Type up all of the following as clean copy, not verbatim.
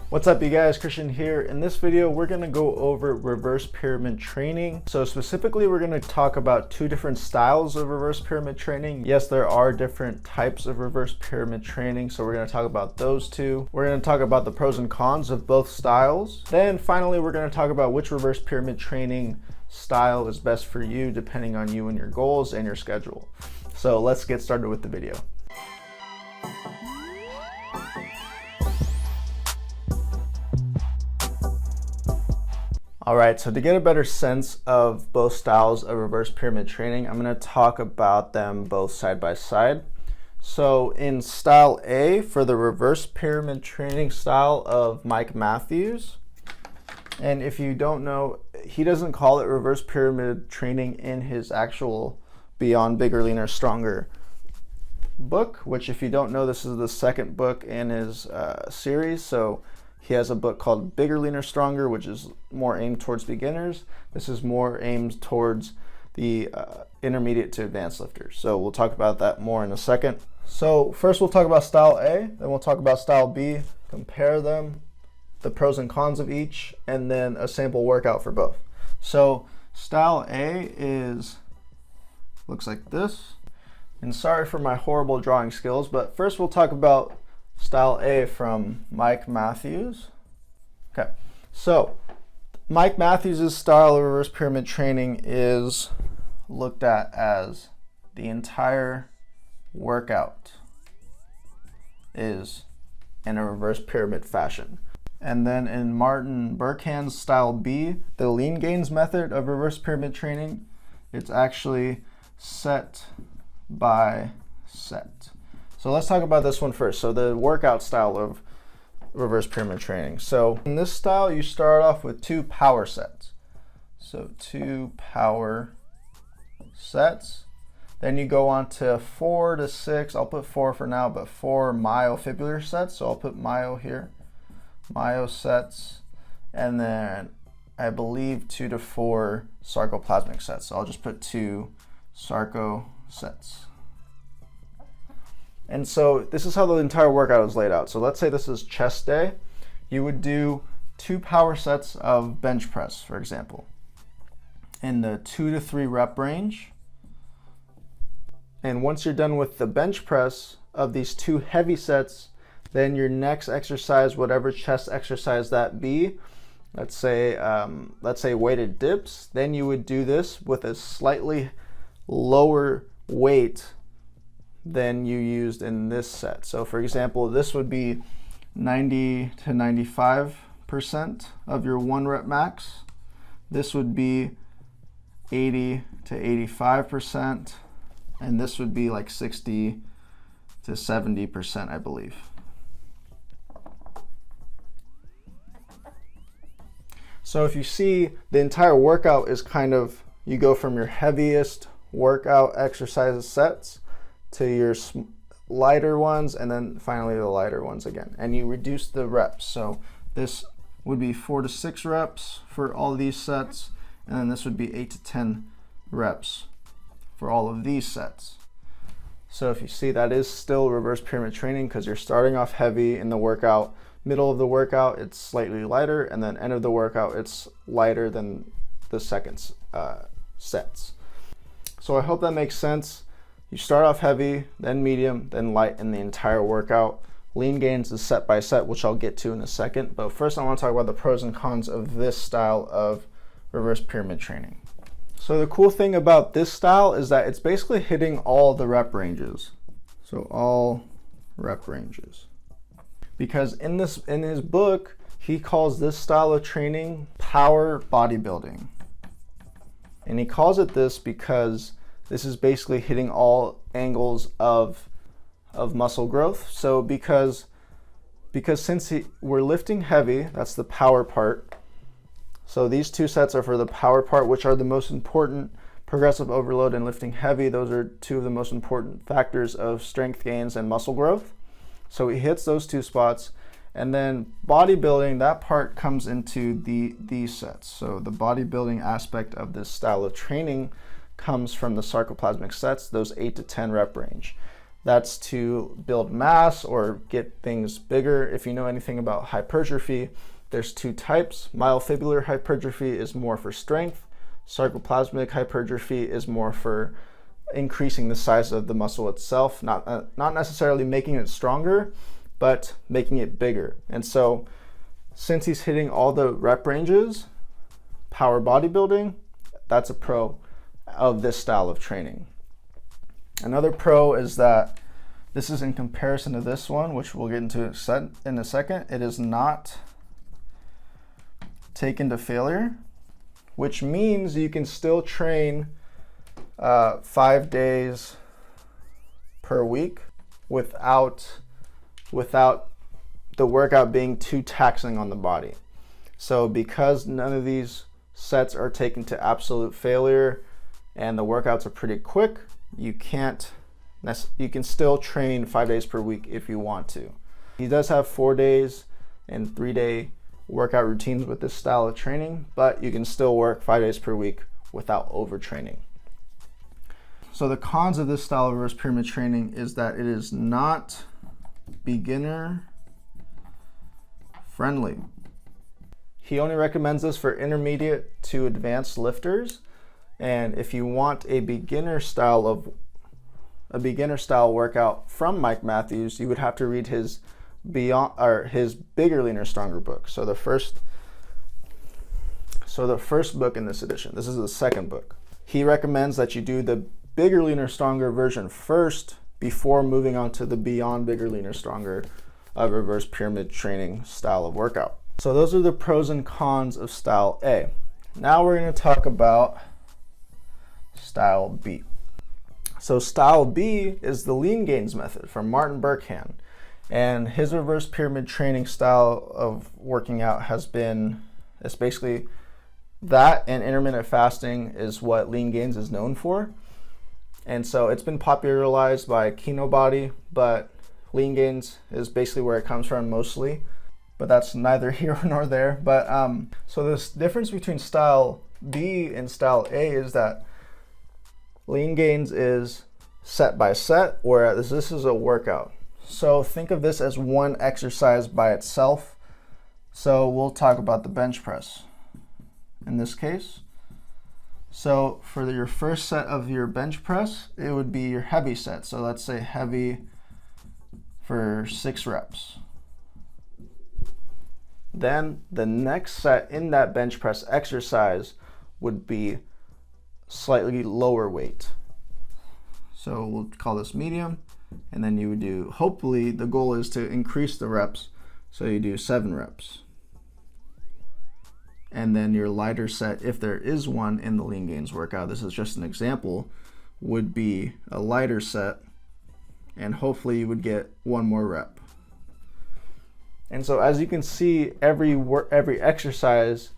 What's up, you guys? Christian here. In this video, we're going to go over reverse pyramid training. So specifically, we're going to talk about two different styles of reverse pyramid training. Yes, there are different types of reverse pyramid training, so we're going to talk about those two. We're going to talk about the pros and cons of both styles. Then finally, we're going to talk about which reverse pyramid training style is best for you, depending on you and your goals and your schedule. So let's get started with the video. All right, so to get a better sense of both styles of reverse pyramid training, I'm going to talk about them both side by side. So in style A, for the reverse pyramid training style of Mike Matthews, and if you don't know, he doesn't call it reverse pyramid training in his actual Beyond Bigger, Leaner, Stronger book, which if you don't know, this is the second book in his series. So he has a book called Bigger, Leaner, Stronger, which is more aimed towards beginners. This is more aimed towards the intermediate to advanced lifters. So we'll talk about that more in a second. So first we'll talk about style A, then we'll talk about style B, compare them, the pros and cons of each, and then a sample workout for both. So style A looks like this. And sorry for my horrible drawing skills, but first we'll talk about style A from Mike Matthews. Okay, so Mike Matthews' style of reverse pyramid training is looked at as the entire workout is in a reverse pyramid fashion. And then in Martin Burkhan's style B, the Leangains method of reverse pyramid training, it's actually set by set. So let's talk about this one first. So the workout style of reverse pyramid training. So in this style, you start off with 2 power sets. So 2 power sets. Then you go on to 4 to 6. I'll put 4 for now, but 4 myofibrillar sets. So I'll put myo here. Myo sets. And then I believe 2 to 4 sarcoplasmic sets. So I'll just put 2 sarco sets. And so this is how the entire workout is laid out. So let's say this is chest day. You would do 2 power sets of bench press, for example, in the 2 to 3 rep range. And once you're done with the bench press of these 2 heavy sets, then your next exercise, whatever chest exercise that be, let's say weighted dips, then you would do this with a slightly lower weight than you used in this set. So for example, this would be 90 to 95% of your 1 rep max. This would be 80 to 85%, and this would be like 60 to 70%, I believe. So if you see, the entire workout is kind of, you go from your heaviest workout exercises sets to your lighter ones, and then finally the lighter ones again, and you reduce the reps. So this would be 4 to 6 reps for all of these sets, and then this would be 8 to 10 reps for all of these sets. So if you see, that is still reverse pyramid training because you're starting off heavy in the workout. Middle of the workout, it's slightly lighter, and then end of the workout, it's lighter than the second sets. So I hope that makes sense. You start off heavy, then medium, then light in the entire workout. Leangains is set by set, which I'll get to in a second. But first I want to talk about the pros and cons of this style of reverse pyramid training. So the cool thing about this style is that it's basically hitting all the rep ranges. So all rep ranges. Because in his book, he calls this style of training power bodybuilding. And he calls it this because this is basically hitting all angles of muscle growth. So because since we're lifting heavy, that's the power part. So these 2 sets are for the power part, which are the most important. Progressive overload and lifting heavy, those are 2 of the most important factors of strength gains and muscle growth. So he hits those 2 spots. And then bodybuilding, that part comes into these sets. So the bodybuilding aspect of this style of training comes from the sarcoplasmic sets, those 8 to 10 rep range. That's to build mass or get things bigger. If you know anything about hypertrophy, there's two types. Myofibular hypertrophy is more for strength. Sarcoplasmic hypertrophy is more for increasing the size of the muscle itself, not necessarily making it stronger, but making it bigger. And so since he's hitting all the rep ranges, power bodybuilding, that's a pro of this style of training. Another pro is that this is in comparison to this one, which we'll get into in a second. It is not taken to failure, which means you can still train 5 days per week without the workout being too taxing on the body. So because none of these sets are taken to absolute failure and the workouts are pretty quick, you can still train 5 days per week if you want to. He does have 4 days and 3-day workout routines with this style of training, but you can still work 5 days per week without overtraining. So the cons of this style of reverse pyramid training is that it is not beginner friendly. He only recommends this for intermediate to advanced lifters, and if you want a beginner style workout from Mike Matthews, you would have to read his Bigger, Leaner, Stronger book. So the first book in this edition. This is the second book. He recommends that you do the Bigger, Leaner, Stronger version first before moving on to the Beyond Bigger, Leaner, Stronger reverse pyramid training style of workout. So those are the pros and cons of style A. Now we're going to talk about style B. So style B is the Leangains method from Martin Burkhan. And his reverse pyramid training style of working out it's basically that, and intermittent fasting is what Leangains is known for. And so it's been popularized by Kinobody, but Leangains is basically where it comes from mostly, but that's neither here nor there. But so this difference between style B and style A is that Leangains is set by set, whereas this is a workout. So think of this as one exercise by itself. So we'll talk about the bench press in this case. So for your first set of your bench press, it would be your heavy set. So let's say heavy for 6 reps. Then the next set in that bench press exercise would be slightly lower weight. So we'll call this medium. And then you would do, hopefully the goal is to increase the reps. So you do 7 reps. And then your lighter set, if there is one in the Leangains workout, this is just an example, would be a lighter set. And hopefully you would get 1 more rep. And so as you can see, every exercise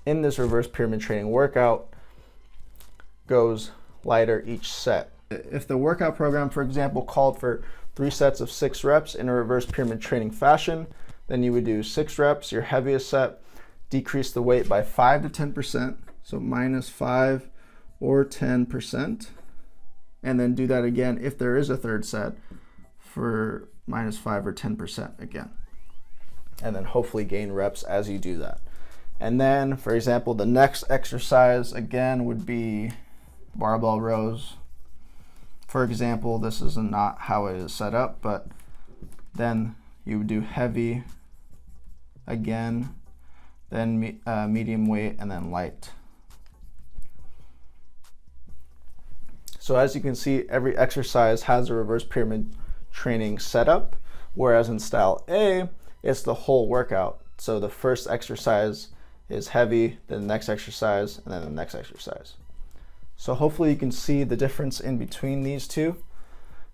in this reverse pyramid training workout goes lighter each set. If the workout program, for example, called for 3 sets of 6 reps in a reverse pyramid training fashion, then you would do 6 reps, your heaviest set, decrease the weight by 5 to 10%, so minus 5 or 10%, and then do that again if there is a third set for minus 5 or 10% again. And then hopefully gain reps as you do that. And then, for example, the next exercise again would be barbell rows. For example, this is not how it is set up, but then you would do heavy again, then medium weight, and then light. So as you can see, every exercise has a reverse pyramid training setup, whereas in style A, it's the whole workout. So the first exercise is heavy, then the next exercise, and then the next exercise. So hopefully you can see the difference in between these two.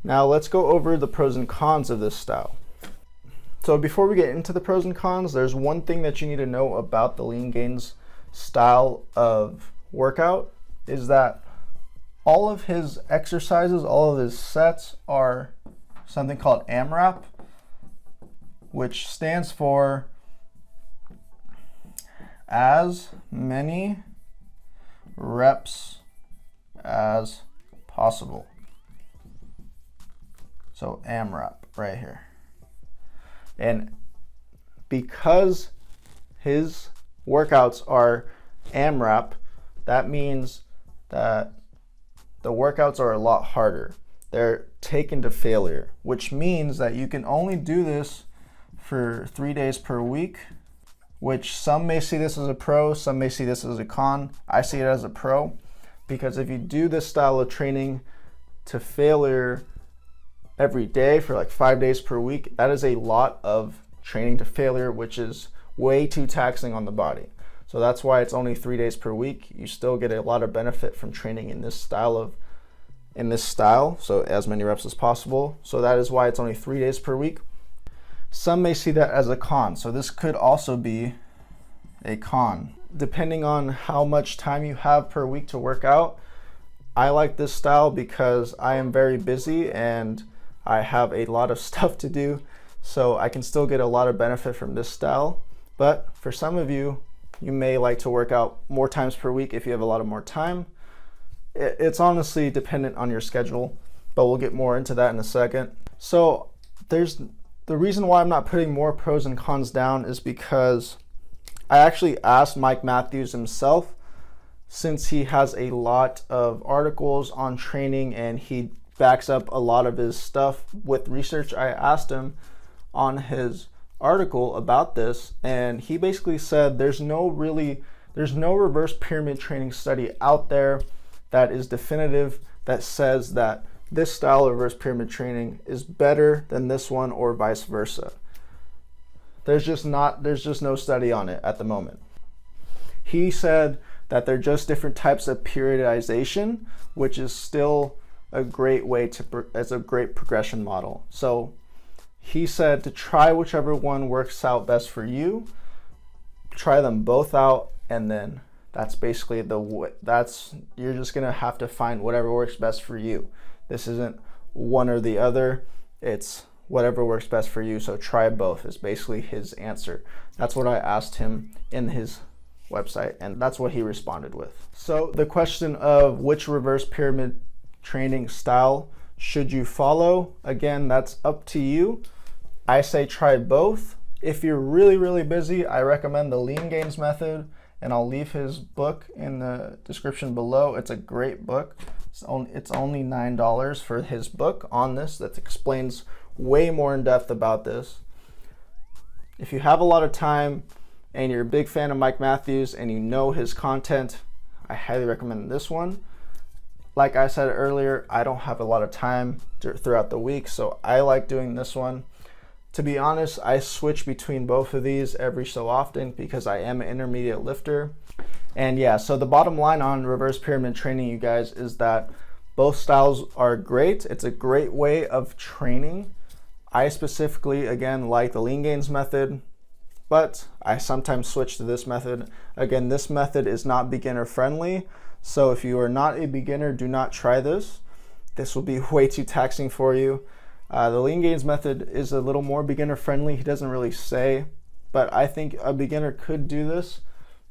Now let's go over the pros and cons of this style. So before we get into the pros and cons, there's one thing that you need to know about the Leangains style of workout is that all of his exercises, all of his sets are something called AMRAP, which stands for as many reps as possible. So AMRAP right here. And because his workouts are AMRAP, that means that the workouts are a lot harder. They're taken to failure, which means that you can only do this for 3 days per week, which some may see this as a pro, some may see this as a con. I see it as a pro, because if you do this style of training to failure every day for like 5 days per week, that is a lot of training to failure, which is way too taxing on the body. So that's why it's only 3 days per week. You still get a lot of benefit from training in this style, so as many reps as possible. So that is why it's only 3 days per week. Some may see that as a con, so this could also be a con. Depending on how much time you have per week to work out, I like this style because I am very busy and I have a lot of stuff to do, so I can still get a lot of benefit from this style. But for some of you, you may like to work out more times per week if you have a lot of more time. It's honestly dependent on your schedule, but we'll get more into that in a second. So the reason why I'm not putting more pros and cons down is because I actually asked Mike Matthews himself, since he has a lot of articles on training and he backs up a lot of his stuff with research. I asked him on his article about this, and he basically said there's no reverse pyramid training study out there that is definitive that says that this style of reverse pyramid training is better than this one or vice versa. There's just no study on it at the moment. He said that they're just different types of periodization, which is still a great way as a great progression model. So he said to try whichever one works out best for you, try them both out, and then that's basically you're just gonna have to find whatever works best for you. This isn't one or the other, it's whatever works best for you. So try both is basically his answer. That's what I asked him in his website, and that's what he responded with. So the question of which reverse pyramid training style should you follow, again, that's up to you. I say try both. If you're really busy, I recommend the Leangains method, and I'll leave his book in the description below. It's a great book. It's only $9 for his book on this that explains way more in depth about this. If you have a lot of time and you're a big fan of Mike Matthews and you know his content, I highly recommend this one. Like I said earlier, I don't have a lot of time throughout the week, so I like doing this one. To be honest, I switch between both of these every so often because I am an intermediate lifter. And yeah, so the bottom line on reverse pyramid training, you guys, is that both styles are great. It's a great way of training. I specifically, again, like the Leangains method, but I sometimes switch to this method. Again, this method is not beginner friendly, so if you are not a beginner, do not try this. This will be way too taxing for you. The Leangains method is a little more beginner friendly. He doesn't really say, but I think a beginner could do this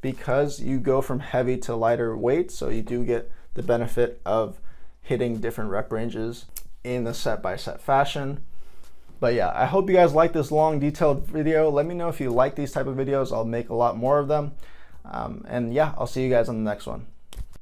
because you go from heavy to lighter weight, so you do get the benefit of hitting different rep ranges in the set by set fashion. But yeah, I hope you guys like this long detailed video. Let me know if you like these type of videos. I'll make a lot more of them. And yeah, I'll see you guys on the next one.